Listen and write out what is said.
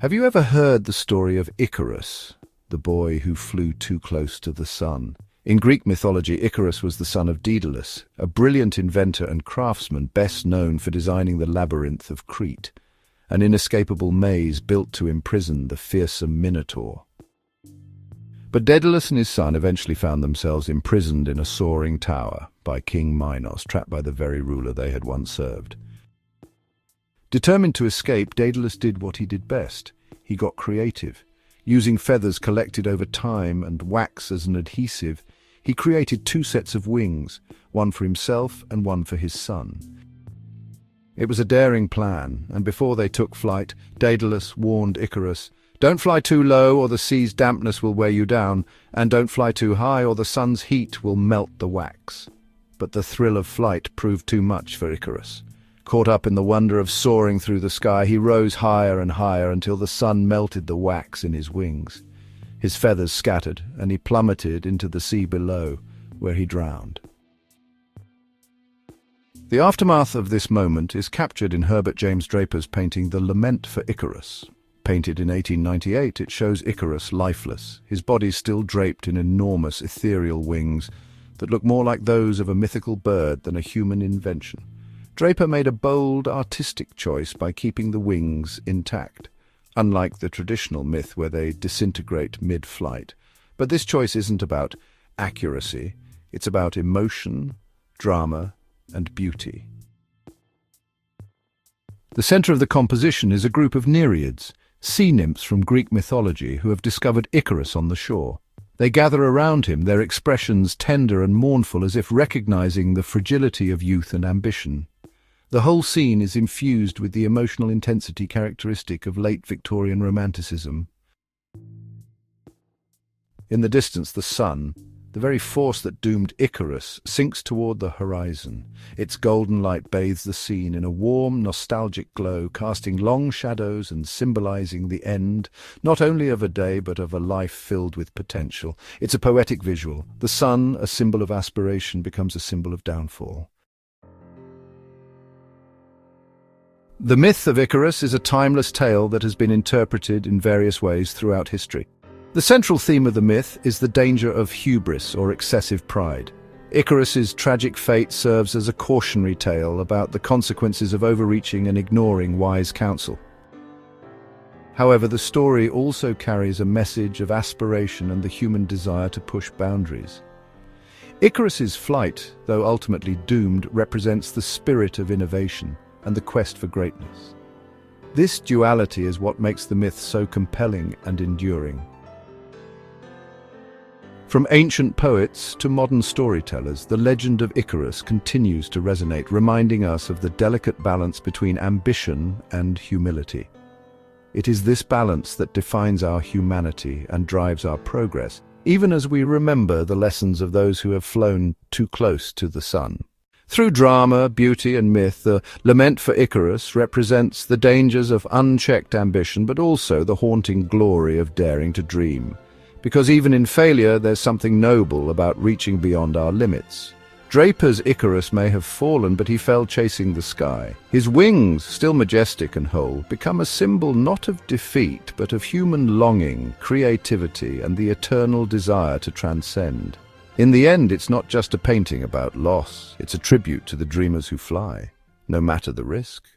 Have you ever heard the story of Icarus, the boy who flew too close to the sun? In Greek mythology, Icarus was the son of Daedalus, a brilliant inventor and craftsman best known for designing the labyrinth of Crete, an inescapable maze built to imprison the fearsome Minotaur. But Daedalus and his son eventually found themselves imprisoned in a soaring tower by King Minos, trapped by the very ruler they had once served. Determined to escape, Daedalus did what he did best. He got creative. Using feathers collected over time and wax as an adhesive, he created two sets of wings, one for himself and one for his son. It was a daring plan, and before they took flight, Daedalus warned Icarus, "Don't fly too low or the sea's dampness will weigh you down, and don't fly too high or the sun's heat will melt the wax." But the thrill of flight proved too much for Icarus. Caught up in the wonder of soaring through the sky, he rose higher and higher until the sun melted the wax in his wings. His feathers scattered, and he plummeted into the sea below, where he drowned. The aftermath of this moment is captured in Herbert Draper's painting The Lament for Icarus. Painted in 1898, it shows Icarus lifeless, his body still draped in enormous ethereal wings that look more like those of a mythical bird than a human invention. Draper made a bold, artistic choice by keeping the wings intact, unlike the traditional myth where they disintegrate mid-flight. But this choice isn't about accuracy, it's about emotion, drama, and beauty. The center of the composition is a group of nereids, sea nymphs from Greek mythology who have discovered Icarus on the shore. They gather around him, their expressions tender and mournful as if recognizing the fragility of youth and ambition. The whole scene is infused with the emotional intensity characteristic of late-Victorian romanticism. In the distance, the sun, the very force that doomed Icarus, sinks toward the horizon. Its golden light bathes the scene in a warm, nostalgic glow, casting long shadows and symbolizing the end, not only of a day but of a life filled with potential. It's a poetic visual. The sun, a symbol of aspiration, becomes a symbol of downfall. The myth of Icarus is a timeless tale that has been interpreted in various ways throughout history. The central theme of the myth is the danger of hubris, or excessive pride. Icarus's tragic fate serves as a cautionary tale about the consequences of overreaching and ignoring wise counsel. However, the story also carries a message of aspiration and the human desire to push boundaries. Icarus's flight, though ultimately doomed, represents the spirit of innovation and the quest for greatness. This duality is what makes the myth so compelling and enduring. From ancient poets to modern storytellers, the legend of Icarus continues to resonate, reminding us of the delicate balance between ambition and humility. It is this balance that defines our humanity and drives our progress, even as we remember the lessons of those who have flown too close to the sun. Through drama, beauty, and myth, the Lament for Icarus represents the dangers of unchecked ambition, but also the haunting glory of daring to dream. Because even in failure, there's something noble about reaching beyond our limits. Draper's Icarus may have fallen, but he fell chasing the sky. His wings, still majestic and whole, become a symbol not of defeat, but of human longing, creativity, and the eternal desire to transcend. In the end, it's not just a painting about loss, it's a tribute to the dreamers who fly, no matter the risk.